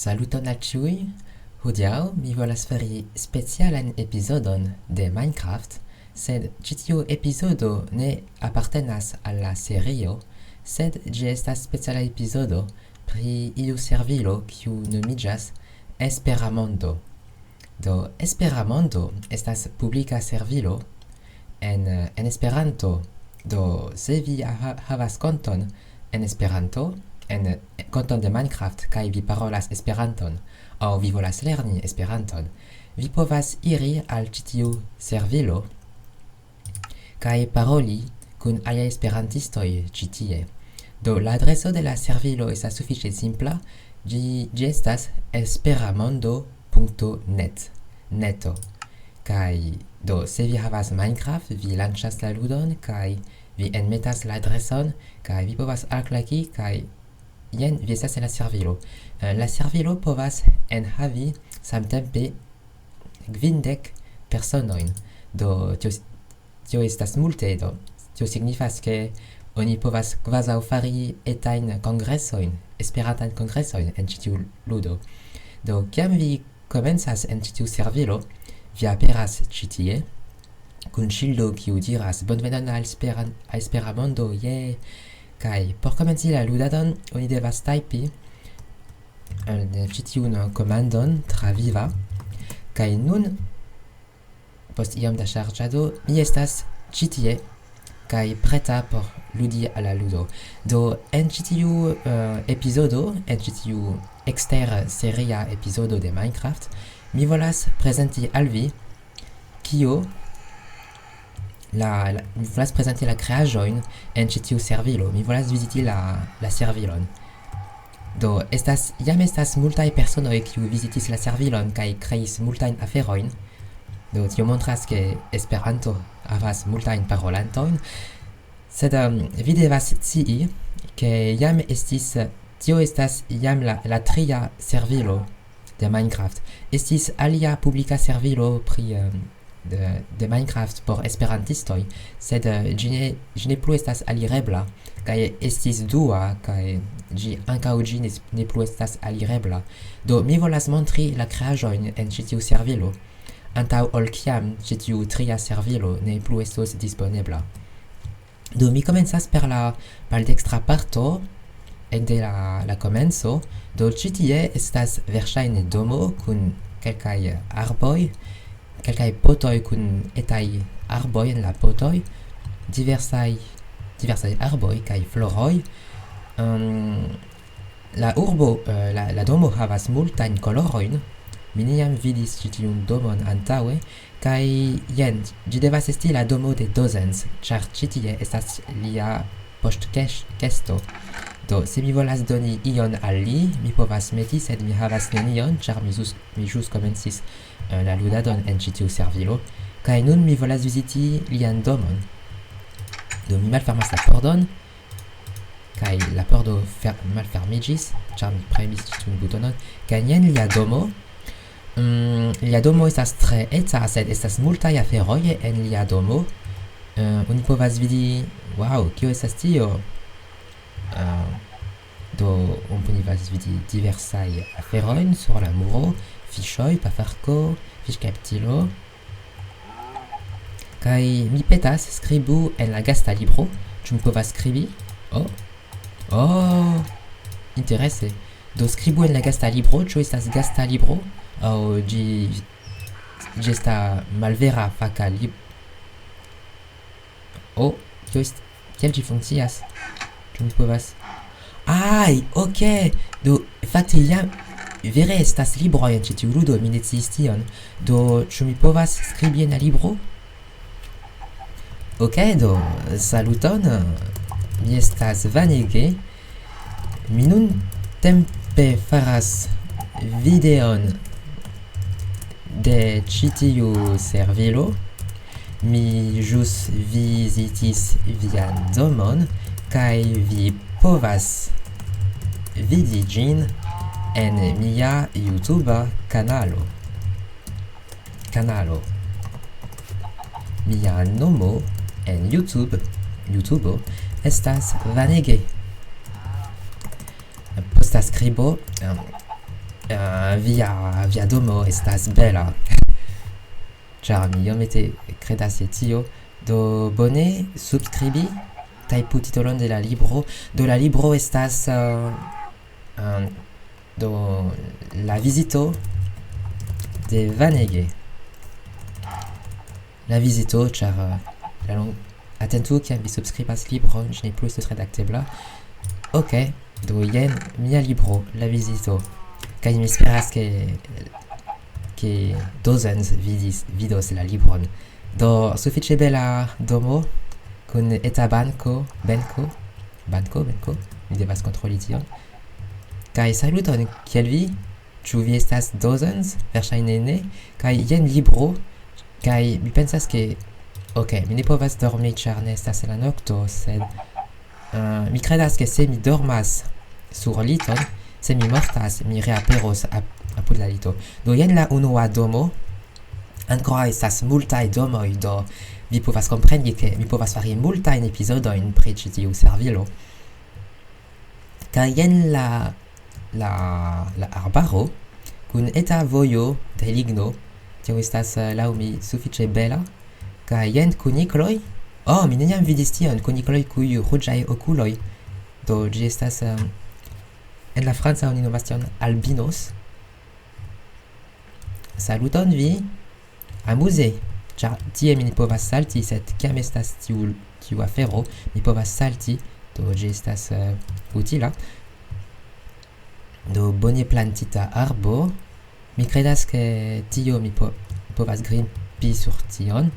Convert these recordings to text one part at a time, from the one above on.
Saluton al ĉiuj! Hodiaŭ mi volas fari specialan epizodon de Minecraft, sed ĉi tiu epizodo ne apartenas al la serio, sed ĝi estas speciala epizodo pri iu servilo kiu nomiĝas Esperamondo. Do Esperamondo estas publika servilo en Esperanto. Do se vi havas konton en Esperanto, en konton de Minecraft kaj vi parolas Esperanton aŭ vi volas lerni Esperanton, vi povas iri al ĉi tiu servilo kaj paroli kun aliaj esperantistoj ĉi tie. Do la adreso de la servilo estas sufiĉe simpla, ĝi estas esperamondo.net, neto. Kaj do se vi havas Minecraft, vi lanĉas la ludon kaj vi enmetas la adreson kaj vi povas alklaki kaj jen vi estas en la servilo. La servilo povas enhavi samtempe 50 personojn. Do tio estas multe, do tio signifas ke oni povas kvazaŭ fari etajn kongresojn, esperantajn kongresojn en ĉi tiu ludo. Do kiam vi komencas en ĉi tiu servilo, vi aperas ĉi tie kun ŝildo kiu diras bonvenon al Esperamondo, je. Kaj por komenci la ludadon, oni devas tajpi ĉi tiun komandon traviva. Kaj nun, post iom da ŝarĝado, mi estas ĉi tie kaj preta por ludi al la ludo. Do en ĉi tiu epizodo, en ĉi tiu ekster-seria epizodo de Minecraft, mi volas prezenti al vi kio mi volas prezenti la kreaĵojn en ĉi tiu servilo. Mi volas viziti la servilon. Do jam estas multaj personoj kiuj vizitis la servilon kaj kreis multajn aferojn. Do tio montras ke Esperanto havas multajn parolantojn. Sed vi devas scii ke tio estas jam la tria servilo de Minecraft. Estis alia publika servilo pri de Minecraft por esperantistoj, sed ĝi ne plu estas alirebla, kaj estis dua, kaj ankaŭ ĝi ne plu estas alirebla. Do mi volas montri la kreaĵojn en ĉi tiu servilo, antaŭ ol kiam ĉi tiu tria servilo ne plu estos disponebla. Do mi komencas per la maldekstra parto ekde la komenco. Do ĉi tie estas verŝajne domo kun kelkaj arboj, kelkaj potoj kun etaj arboj en la potoj, diversaj arboj kaj floroj. La domo havas multajn kolorojn. Mi neniam vidis ĉi tiun domon antaŭe, kaj jen, ĝi devas esti la domo de Dozens, ĉar ĉi tie estas lia poŝtkesto. Do se mi volas doni ion al li, mi povas meti, sed mi havas nenion, ĉar mi ĵus komencis la ludadon en ĉi tiu servilo, kaj nun mi volas viziti lian domon. Do mi malfermas la pordon, kaj la pordo malfermiĝis, ĉar mi premis ĉi tiun butonon, kaj jen lia domo. Lia domo estas tre eta, sed estas multaj aferoj en lia domo. Oni povas vidi, kio estas tio? Do oni povas vidi diversaj aferojn sur la muro, fiŝoj, pafarko, fiŝkaptilo. Kaj mi petas, skribu en la gasta libro. Ĉu mi povas skribi? Interese. Do skribu en la gasta libro, ĉu estas gasta libro? Aŭ ĝi estas malvera faka libro? Kiel ĝi funkcias? Ĉu mi povas? Do fakte jam vere estas libroj en ĉi tiu ludo, mi ne sciis tion. Do ĉu mi povas skribi en la libro? Do saluton, mi estas Vanege. Mi nuntempe faras videon de ĉi tiu servilo. Mi ĵus vizitis vian domon kaj vi povas vidi ĝin en mia YouTuba kanalo. Mia nomo en YouTubo estas Vanege. Posta skribo via domo estas bela. Ĉar mi iomete kredas je tio. Do bone subskribi tajpu titolon de la libro. Do la libro estas do la vizito de Vanege. La vizito, ĉar la longue atentu kiam vi subskribas libron, ĝi ne plu estos redaktebla. Ok, do jen mia libro, la vizito. Kaj mi esperas ke dozens vidos la libron. Do sufiĉe bela domo kun eta benko, mi devas kontroli tion. Kaj saluton, kiel vi? Ĉu vi estas dozens? Verŝajne ne. Kaj jen libro. Kaj mi pensas ke ok, mi ne povas dormi ĉar ne estas la nokto, sed mi kredas ke se mi dormas sur liton, se mi mortas, mi reaperos apud la lito. Do jen la unua domo. Ankoraŭ estas multaj domoj, do vi povas kompreni ke mi povas fari multajn epizodojn pri ĉi tiu servilo. Kaj jen la arbaro kun eta vojo de ligno. Tio estas laŭ mi sufiĉe bela. Kaj jen kunikloj. Oh, mi neniam vidis tion, kunikloj kun ruĝaj okuloj. Do ĝi estas en la franca oni nomas tion albinos. Saluton vi. Amuze, ĉar tie mi ne povas salti, sed kiam estas tiu afero, mi povas salti, do ĝi estas utila. Do bone plantita arbo. Mi kredas ke tio mi povas grimpi sur tion.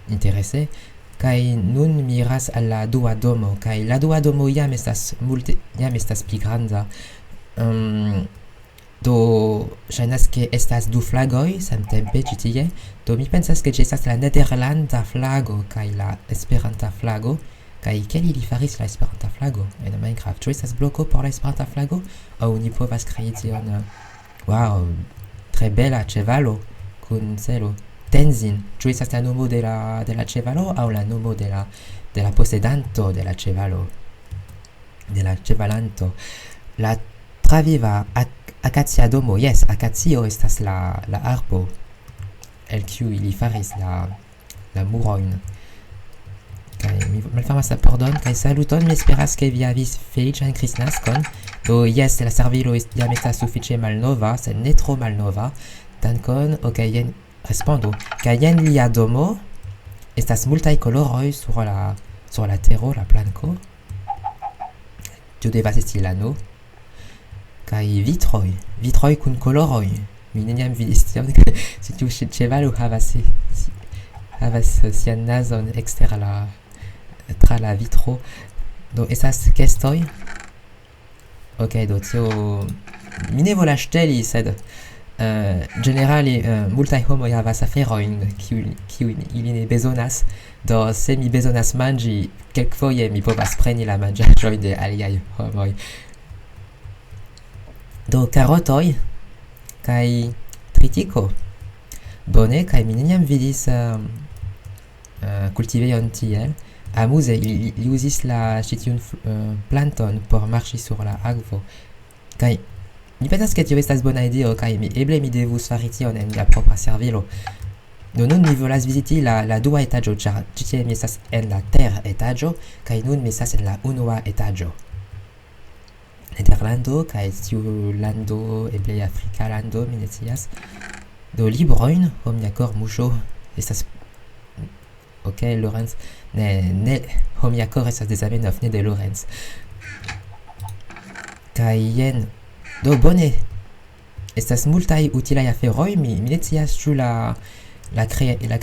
Interese. Kaj nun mi iras al la dua domo, kaj la dua domo jam estas pli granda. Do ŝajnas ke estas du flagoj samtempe ĉi tie. Do mi pensas ke ĝi estas la nederlanda flago kaj la esperanta flago. Kaj kiel ili faris la esperanta flago en Minecraft? Ĉu estas bloko por la esperanta flago? Aŭ ni povas krei tion? Wow, tre bela ĉevalo kun celo. Tenzin. Ĉu estas la nomo de la ĉevalo aŭ la nomo de la posedanto de la ĉevalo? De la ĉevalanto. La traviva akacia domo. Yes, akacio estas la arbo el kiu ili faris la murojn. Kaj mi malfermas la pordon kaj saluton, mi esperas ke vi havis feliĉan kristnaskon. Do jes, la servilo jam estas sufiĉe malnova, sed ne tro malnova. Dankon. Ok, jen respondo. Kaj jen lia domo. Estas multaj koloroj sur la tero, la planko. Tio devas esti lano. Kaj vitroj kun koloroj. Mi neniam vidis tion, se tiu ĉevalo havas sian nazon ekster tra la vitro. Do estas kestoj. Ok, do tio mi ne volas ŝteli, sed ĝenerale multaj homoj havas aferojn kiujn ili ne bezonas. Do se mi bezonas manĝi, kelkfoje mi povas preni la manĝaĵojn de aliaj homoj. Do karotoj kaj tritiko. Bone, kaj mi neniam vidis kultivejon tiel. Amuze, li uzis ĉi tiun planton por marŝi sur la akvo. Kaj mi pensas ke tio estas bona ideo, kaj eble mi devus fari tion en mia propra servilo. Do nun mi volas viziti la dua etaĝo, ĉar ĉi tie mi estas en la teretaĝo, kaj nun mi estas en la unua etaĝo. Nederlando kaj tiu lando, eble afrika lando, mi ne scias. Do librojn, mia kor muŝo estas. Ok, Lorenz. Ne, mia kor estas de Zamenhof, ne de Lorenz. Kaj jen. Do bone. Estas multaj utilaj aferoj, mi ne scias ĉu la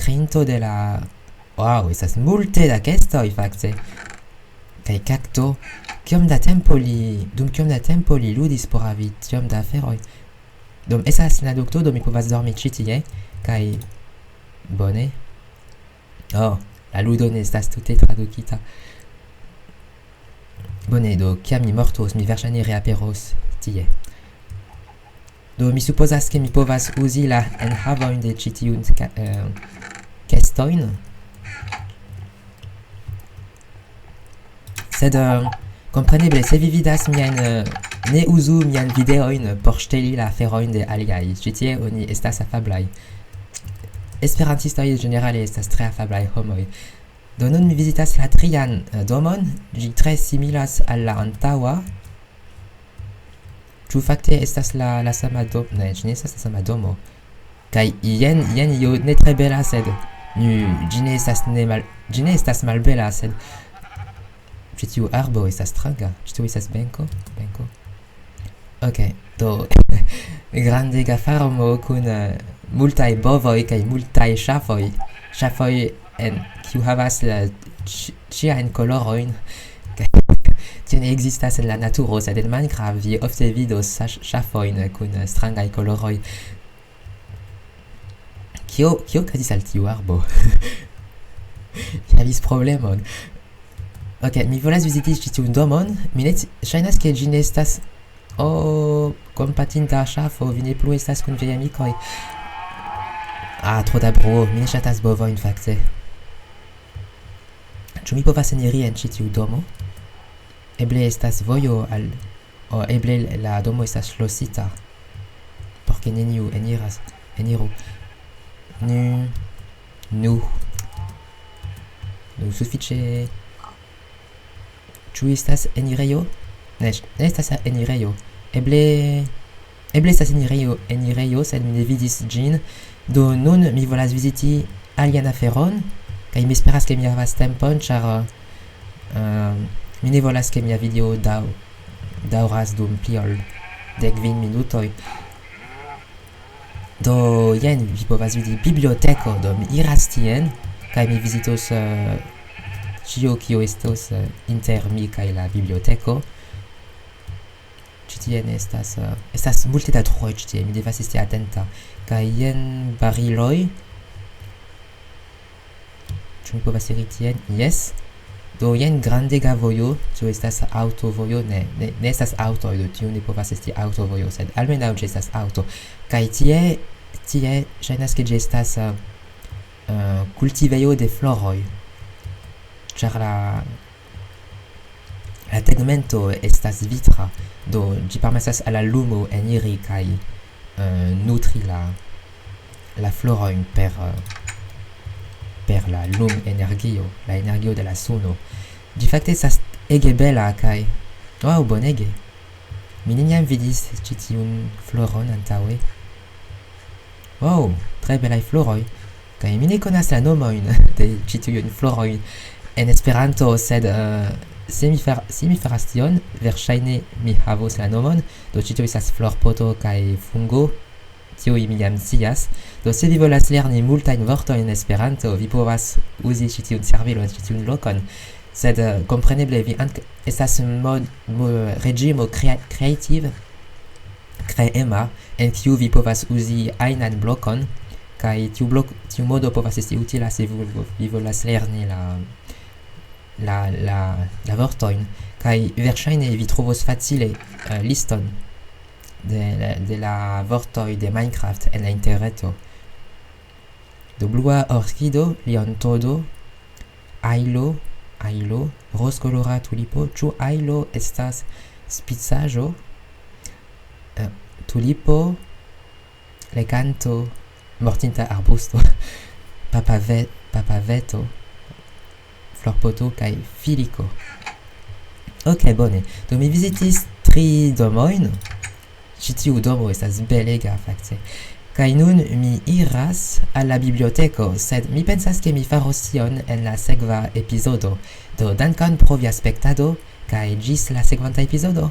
kreinto de la. Wow, estas multe da kestoj fakte. Kaj kakto. Dum kiom da tempo li ludis por havi tiom da aferoj. Dum estas la nokto, do mi povas dormi ĉi tie, kaj bone. Oh, la ludo ne estas tute tradukita. Bone, do kiam mi mortos, mi verŝajne reaperos tie. Do mi supozas ke mi povas uzi la enhavojn de ĉi tiujn kestojn. Sed Compreneble, se vi vidas miajn ne uzu miajn videojn por ŝteli la aferojn de aliaj. Ĉi tie oni estas afablaj. Esperantistoj ĝenerale estas tre afablaj homoj. Do nun mi vizitas la trian domon. Ĝi tre similas al la antaŭa. Ĉu fakte estas la sama domo? Ne, ĝi ne estas la sama domo. Kaj jen io ne tre bela, sed ĝi ne estas malbela, sed ĉi tiu arbo estas stranga. Ĉi tiu estas benko. Ok, do grandega farmo kun multaj bovoj kaj multaj ŝafoj. Ŝafoj kiu havas ĉiajn kolorojn. Tio ne ekzistas en la naturo, sed en Minecraft vi ofte vidos ŝafojn kun strangaj koloroj. Kio okazis al tiu arbo? Mi havis problemon. Ok, mi volas viziti ĉi tiun domon. Mi ne ŝajnas ke ĝi ne estas... Oh, kompatinda ŝafo, vi ne plu estas kun viaj amikoj. Ah, tro da bruo, mi ne ŝatas bovojn fakte. Ĉu mi povas eniri en ĉi tiu domo? Eble estas vojo al... Oh, eble la domo estas ŝlosita. Por ke neniu eniru. Nu, sufiĉe... Ĉu estas enirejo? Ne estas enirejo. Eble estas enirejo, sed mi ne vidis ĝin. Do nun mi volas viziti alian aferon, kaj mi esperas ke mi havas tempon, ĉar mi ne volas ke mia video daŭras dum pli ol 10 minutoj. Do jen vi povas vidi biblioteko, do mi iras tien, kaj mi vizitos ĉio kio estos inter mi kaj la biblioteko. Ĉi tie estas multe da truoj ĉi tie, mi devas esti atenta. Kaj jen bariloj. Ĉu mi povas iri tien? Jes. Do jen grandega vojo, tio estas aŭtovojo, ne estas aŭtoj, do tio ne povas esti aŭtovojo, sed almenaŭ ĝi estas aŭto. Kaj tie ŝajnas ke ĝi estas kultivejo de floroj. Ĉar la tegmento estas vitra, do ĝi permesas al la lumo eniri kaj nutri la florojn per la lum-energio, la energio de la suno. Ĝi fakte estas ege bela kaj... Wow, bonege! Mi neniam vidis ĉi tiun floron antaŭe. Wow, tre belaj floroj. Kaj mi ne konas la nomojn de ĉi tiujn florojn en Esperanto, sed se mi faras tion, verŝajne mi havos la nomon. Do ĉi tio estas florpoto kaj fungo. Tio mi jam scias. Do se vi volas lerni multajn vortojn en Esperanto, vi povas uzi ĉi tiun servilon, ĉi tiun lokon. Sed kompreneble vi estas reĝimo kreema, en kiu vi povas uzi ajnan blokon, kaj tiu modo povas esti utila se vi volas lerni la vortojn, kaj verŝajne vi trovos facile liston de la vortoj de Minecraft en la interreto. Do blua orkido, leontodo, ajlo, rozkolora tulipo. Ĉu ajlo estas spicaĵo? Tulipo, leganto, mortinta arbusto, papaveto, florpoto kaj filiko. Ok, bone. Do mi vizitis 3 domojn. Ĉi tiu domo estas belega fakte. Kaj nun mi iras al la biblioteko, sed mi pensas ke mi faros tion en la sekva epizodo. Do dankon pro via spektado kaj ĝis la sekvanta epizodo.